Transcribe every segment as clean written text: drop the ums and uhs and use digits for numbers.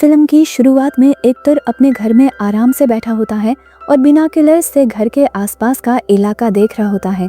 Film की शुरुआत में एक्टर अपने घर में आराम से बैठा होता है और बिनॉकुलर्स से घर के आसपास का इलाका देख रहा होता है।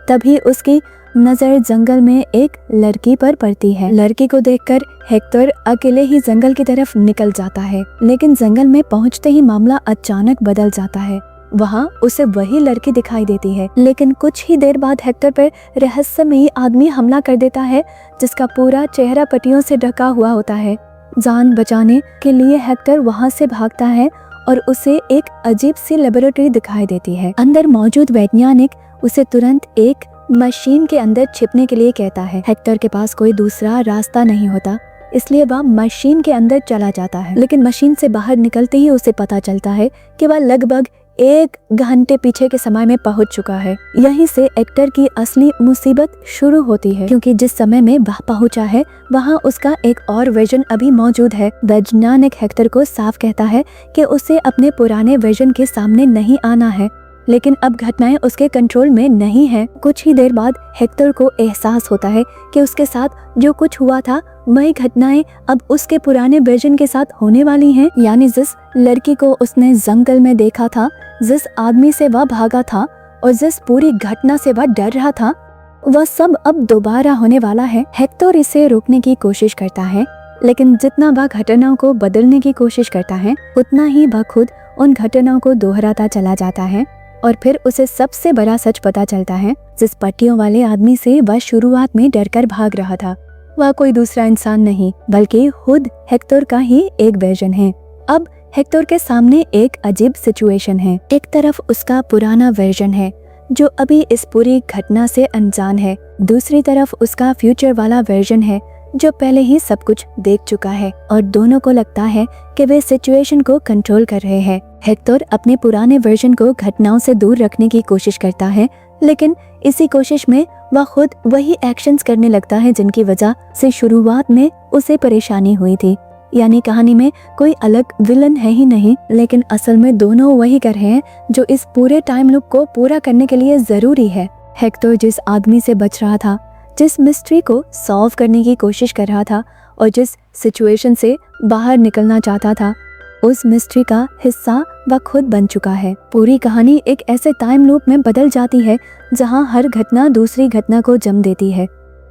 तभी उसकी नजर जंगल में एक लड़की पर पड़ती है। लड़की को देखकर हेक्टर अकेले ही जंगल की तरफ निकल जाता है, लेकिन जंगल में पहुंचते ही मामला अचानक बदल जाता है। वहाँ उसे वही लड़की दिखाई देती है, लेकिन कुछ ही देर बाद हेक्टर पर रहस्यमयी आदमी हमला कर देता है, जिसका पूरा चेहरा पट्टियों से ढका हुआ होता है। जान बचाने के लिए हेक्टर वहाँ से भागता है और उसे एक अजीब सी लेबोरेटरी दिखाई देती है। अंदर मौजूद वैज्ञानिक उसे तुरंत एक मशीन के अंदर छिपने के लिए कहता है। हेक्टर के पास कोई दूसरा रास्ता नहीं होता, इसलिए वह मशीन के अंदर चला जाता है, लेकिन मशीन से बाहर निकलते ही उसे पता चलता है कि वह लगभग 1 घंटे पीछे के समय में पहुंच चुका है। यहीं से एक्टर की असली मुसीबत शुरू होती है, क्योंकि जिस समय में वह पहुंचा है वहां उसका एक और वर्जन अभी मौजूद है। वैज्ञानिक हेक्टर को साफ कहता है कि उसे अपने पुराने वर्जन के सामने नहीं आना है, लेकिन अब घटनाएं उसके कंट्रोल में नहीं है। कुछ ही देर बाद हेक्टर को एहसास होता है कि उसके साथ जो कुछ हुआ था वही घटनाएं अब उसके पुराने वर्जन के साथ होने वाली हैं। यानी जिस लड़की को उसने जंगल में देखा था, जिस आदमी से वह भागा था और जिस पूरी घटना से वह डर रहा था, वह सब अब दोबारा होने वाला है। हेक्टर इसे रोकने की कोशिश करता है, लेकिन जितना वह घटनाओं को बदलने की कोशिश करता है, उतना ही वह खुद उन घटनाओं को दोहराता चला जाता है। और फिर उसे सबसे बड़ा सच पता चलता है, जिस पट्टियों वाले आदमी से वह शुरुआत में डरकर भाग रहा था, वह कोई दूसरा इंसान नहीं बल्कि खुद हेक्टर का ही एक वर्जन है। अब हेक्टर के सामने एक अजीब सिचुएशन है। एक तरफ उसका पुराना वर्जन है जो अभी इस पूरी घटना से अनजान है, दूसरी तरफ उसका फ्यूचर वाला वर्जन है जो पहले ही सब कुछ देख चुका है, और दोनों को लगता है कि वे सिचुएशन को कंट्रोल कर रहे हैं। हेक्टर अपने पुराने वर्जन को घटनाओं से दूर रखने की कोशिश करता है, लेकिन इसी कोशिश में वह खुद वही एक्शंस करने लगता है जिनकी वजह से शुरुआत में उसे परेशानी हुई थी। यानी कहानी में कोई अलग विलन है ही नहीं, लेकिन असल में दोनों वही कर रहे हैं जो इस पूरे टाइम लूप को पूरा करने के लिए जरूरी है। हेक्टर जिस आदमी से बच रहा था, जिस मिस्ट्री को सॉल्व करने की कोशिश कर रहा था और जिस सिचुएशन से बाहर निकलना चाहता था, उस मिस्ट्री का हिस्सा वह खुद बन चुका है। पूरी कहानी एक ऐसे टाइम लूप में बदल जाती है जहां हर घटना दूसरी घटना को जन्म देती है।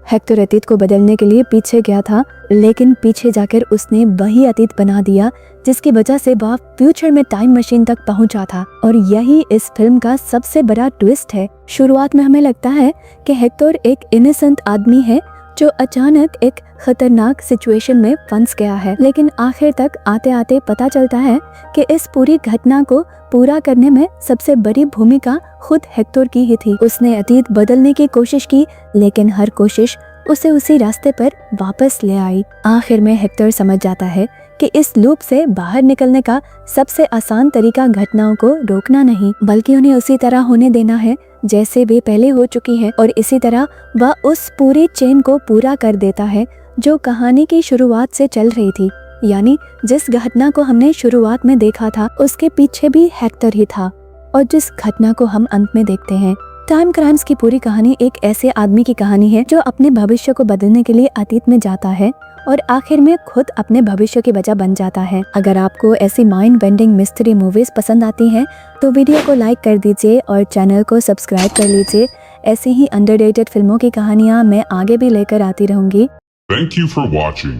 हेक्टर अतीत को बदलने के लिए पीछे गया था, लेकिन पीछे जाकर उसने वही अतीत बना दिया जिसकी वजह से वह फ्यूचर में टाइम मशीन तक पहुंचा था। और यही इस फिल्म का सबसे बड़ा ट्विस्ट है। शुरुआत में हमें लगता है कि हेक्टर एक इनोसेंट आदमी है जो अचानक एक खतरनाक सिचुएशन में फंस गया है, लेकिन आखिर तक आते आते पता चलता है कि इस पूरी घटना को पूरा करने में सबसे बड़ी भूमिका खुद हेक्टर की ही थी। उसने अतीत बदलने की कोशिश की, लेकिन हर कोशिश उसे उसी रास्ते पर वापस ले आई। आखिर में हेक्टर समझ जाता है कि इस लूप से बाहर निकलने का सबसे आसान तरीका घटनाओं को रोकना नहीं, बल्कि उन्हें उसी तरह होने देना है जैसे वे पहले हो चुकी है, और इसी तरह वह उस पूरी चेन को पूरा कर देता है जो कहानी की शुरुआत से चल रही थी। यानी जिस घटना को हमने शुरुआत में देखा था उसके पीछे भी हेक्टर ही था, और जिस घटना को हम अंत में देखते हैं। टाइम क्राइम्स की पूरी कहानी एक ऐसे आदमी की कहानी है जो अपने भविष्य को बदलने के लिए अतीत में जाता है और आखिर में खुद अपने भविष्य की वजह बन जाता है। अगर आपको ऐसी माइंड बेंडिंग मिस्ट्री मूवीज पसंद आती हैं तो वीडियो को लाइक कर दीजिए और चैनल को सब्सक्राइब कर लीजिए। ऐसी ही अंडररेटेड फिल्मों की कहानियाँ मैं आगे भी लेकर आती रहूंगी। Thank you for watching.